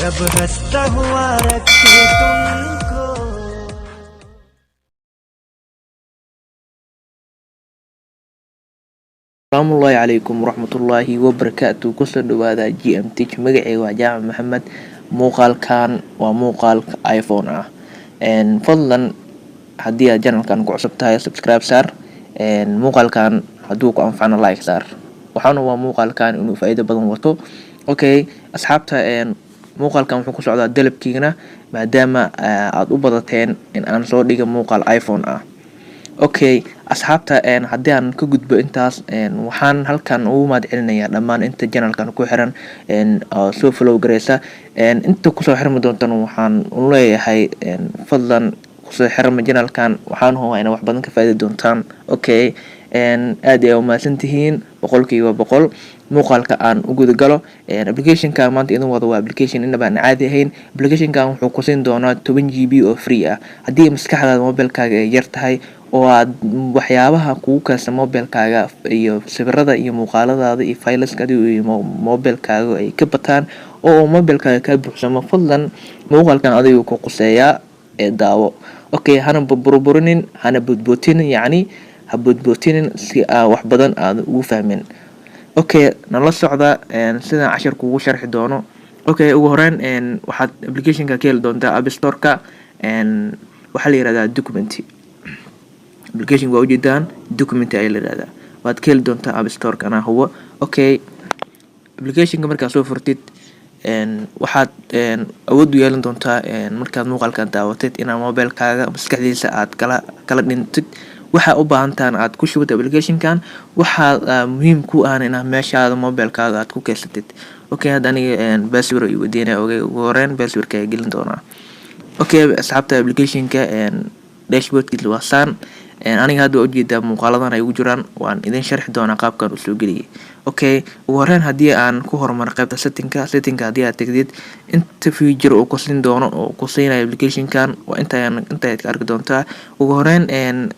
जब हंसता हुआ रखे तुमको। Assalamualaikum calaykum waraxmatullaahi wabarakaatu. Kusoo dhawaada GMT magacayga waa Jaamac Maxamed. Muuqaalkan waa muuqaalka iPhone ah. Fadlan haddii aad channelkan ku cusub tahay subscribe saar. Muuqaalkan hadduu ku anfacna like saar. Waxaana waa muuqaalkan inuu faa'iido badan wato. Asxaabta muuqaalkan wuxuu ku socdaa dalabkiina maadaama aad u badateen in aan soo dhigo muuqaal iPhone ah. Asxaabta haddii aan ka gudbo intaas waxaan halkan ugu mahadcelinayaa dhammaan inta channelkan ku xiran oo soo follow gareysa inta kusoo xirmi doontan waxaan u leeyahay fadlan kusoo xirma channelkan waxaan hubaa inaad wax badan ka faa'iidi doontaan. Aad ay u mahadsantihiin boqolkiiba boqol. Muuqaalka aan u guda galo applicationka maanta idin wada waa application inaba aan caadi ahayn. Applicationkan wuxuu ku siin doonaa 10 GB oo free ah haddii maskaxdaada mobilkaaga ay yar tahay oo aad waxyaabaha kugu kaasa mobilkaaga iyo sawirada iyo muuqaaladaada iyo fileska iyo mobilkaaga ay ka bataan oo mobilkaaga ka buuxsamo. Fadlan muuqaalkan adiga ku quseeyaa daawo. Hana burburinin hana boodbootinin ha boodbootinin si wax badan aad ugu fahmin. Nala socda sidaan casharku ugu sharxi doono. Ugu horeyn waxaad applicationka ka heli doontaa App Store-ka waxaa la yiraahdaa Document. Application waa ujeedaan Document ayaa la yiraahdaa. Waad ka heli doontaa App Store-ka ana hubo. Applicationka markaad soo furtid waxaad awood u yeelan doontaa markaad muuqaalkan daawatid inaad mobilkaaga maskaxdiisa aad kala dhintid. waxa u baahantaan aad ku shubto applicationkan waxa muhiim ku ah inaad meeshaada mobilkaaga aad ku keysatid. Hadda aniga password iyo wadiina ugu horeyn passwordka ay gelin doonaa. Asxaabta applicationka dashboardkiisa waa saan. Aniga hadda ujeedaa muuqaaladan ay ugu jiraan waan idin sharxi doonaa qaabkan u soo geliyay. Ugu horeyn haddii aan ku horumar qaybta settingka haddii aad tagdid inta feature oo ku siin doono oo ku siinaya applicationkan waa intaad ka arki doontaa. Ugu horeyn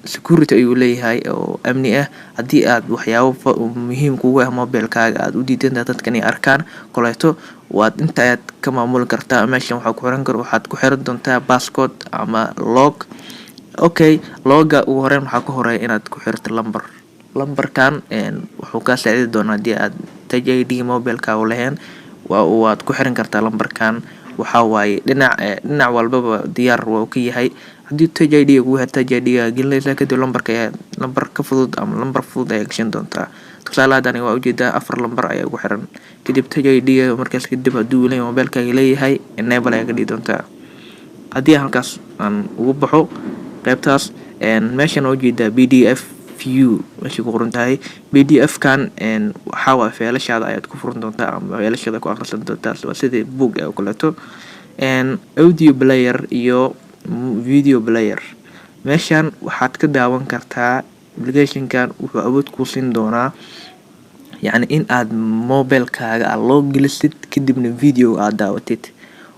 security ayuu leeyahay oo amni ah haddii aad waxyaabo muhiim kugu ah mobilkaaga aad u diidan dadkan inay arkaan koleeto waad intaad ka maamuli kartaa. Meeshan waxaad ku xiran doontaa passcode ama log. Logga ugu horeyn waxaa ka horeeya inaad ku xirto lambarkan wuxuu ka saacidin doonaa haddii aad Touch ID mobilkaaga lahayn waad ku xiran kartaa lambarkan. Waxa waaye dhinac walbaba diyaar waa ka yahay. Haddii Touch ID kugu hata Touch ID gelinaysa kadib lambar ka fudud ama lambar fudud ayaa gashan doontaa. Tusaale hadda waa ujeedaa 4 lambar ayaa ugu xiran kadib Touch ID markaas kadib hadduu leeyahay mobilkaaga leeyahay enable ayaa ka dhigi doontaa. Haddii halkaas aan ugu baxo qaybtaas meeshan oo jeeda PDF view meesha ku qoran tahay PDF kan waxa waa feelashaada ayaad ku furan doontaa ama feelashaada ku akhrisan doontaa sida book oo kaleeto audio player iyo video player. Meeshan waxaad ka daawan kartaa applicationkan wuxuu awood ku siin doonaa in aad mobilkaaga aad loo gelisid kadibna video aad daawatid.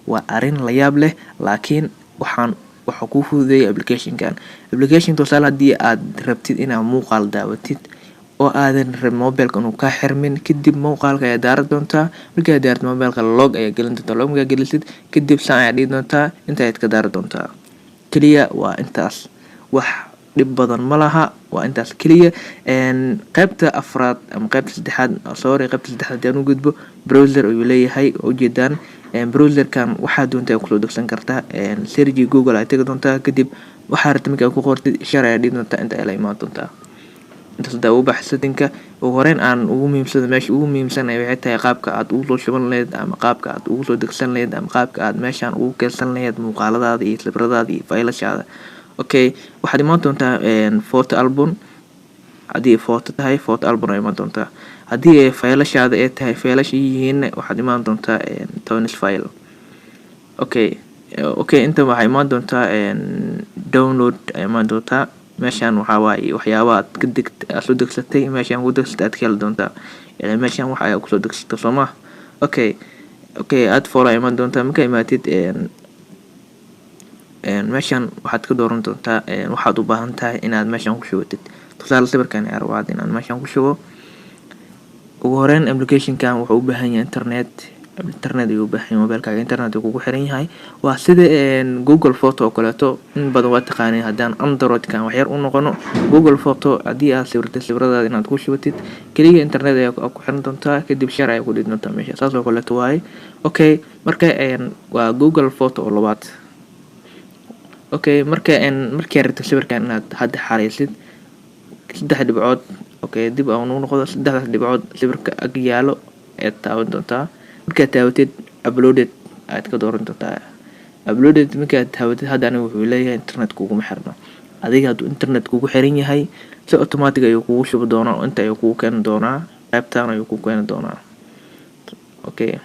Waa arin la yaab leh laakiin waxa ku fududeeyay applicationkan. Tusaale haddii aad rabtid inaad muuqaal daawatid oo aadan rabin mobilka inuu ka xirmin kadib muuqaalka ayaa daaran doontaa. Markaad daarto mobilka log ayaa gelin doontaa. Log markaad gelisid kadib saan ayaa dhigi doontaa intaad ka daaran doontaa. Kaliya waa intaas wax dhib badan ma laha waa intaas kaliya. Qaybta afraad ama qaybta saddexaad aan u gudbo browser ayuu leeyahay ujeedaan. Browserkan waxaad doontaa ku soo degsan kartaa search Google aad tagi doontaa kadib waxaad rabtid markaad ku qortid share ayaa dhigi doontaa inta ay imaan doontaa. Intaas daa u baax settingka ugu horeyn aan ugu muhiimsan waxay tahay qaabka aad ugu soo shuban lahayd ama qaabka aad ugu soo degsan lahayd ama qaabka aad meeshan ugu keydsan lahayd muuqaaladaada iyo sawiradaada iyo fileashaada. Waxaad imaan doontaa photo album. Haddii photo tahay photo album ay imaan doontaa. Haddii ay fileashaada ay tahay fileash yihiin waxaad imaan doontaa tons file. Inta waxay imaan doontaa download ay imaan doontaa. Meeshan waxa waaye waxyaabaha aad soo degsatay meeshan ku degsatay aad ka heli doontaa. Meeshan waxa aad ku soo degsatay Soomaa. Add follow ay imaan doontaa. Marka imaatid meeshan waxaad ka dooran doontaa waxaad u baahan tahay inaad meeshan ku shubatid. Tusaale sawirkan ayaa rabaa inaan meeshan ku shubo. Ugu horeyn applicationkan wuxuu u baahan yahay internet internet ayuu u baahan yahay, mobilkaaga internet ayuu kugu xiran yahay. Waa sida Google Photo oo kaleeto, in badan waa taqaanay. haddaan Android-kan wax yar u noqono, Google Photo haddii aad sawirtay sawiradaada inaad ku shubatid, keliya internet ayaa ku xiran doontaa, kadib share ayaa ku dhigi doontaa meesha, saas oo kaleeto waaye. Okay, marka waa Google Photo oo labaad. Okay, markii rabtid sawirkan inaad hadda xareysid 3 dhibcood. Okay, dib aan ugu noqdo 3 dhibcood sawirka ag yaalo ee taaban doontaa. Markaad taawatid uploaded aad ka dooran doontaa. Uploaded markaad taawatid haddana wuxuu leeyahay internet kuguma xirna. Adiga hadduu internet kugu xiran yahay, si automatic ayuu kugu shubi doonaa oo inta ayuu kugu keeni doonaa, qaybtaan ayuu kugu keeni doonaa. Okay,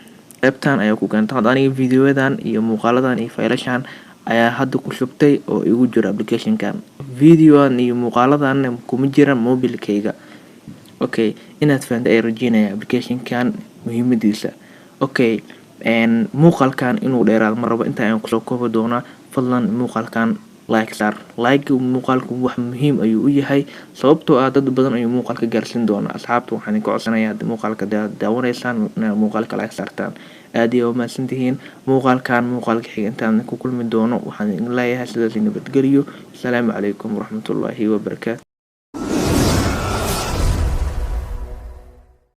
qaybtaan ayuu kugu keeni doonaa. Aniga videoyadan iyo muuqaaladan iyo faylashan ayaa hadda ku shubtay oo igu jira application-kan. Videoan iyo muuqaaladan kuma jiraan mobilkayga. Okay, inaad fahanto ay rajeynaya application-kan muhiimadiisa. Okay, muuqaalkan inuu dheeraado ma rabo, inta ayaan kusoo koobi doonaa. Fadlan muuqaalkan like saar. Muuqaalku wax muhiim ayuu u yahay, sababtoo ah dad badan ayuu muuqaalka gaarsiin doonaa. Asxaabta waxaan idinka codsanayaa muuqaalka daawanaysaan inaad muuqaalka like saartaan. aad iyo mahadsantihiin. muuqaalka xiga intaan ku kulmi doono waxaan idin leeyahay sidaas nabadgelyo. Assalaamu calaykum waraxmatullaahi wabarakaatu.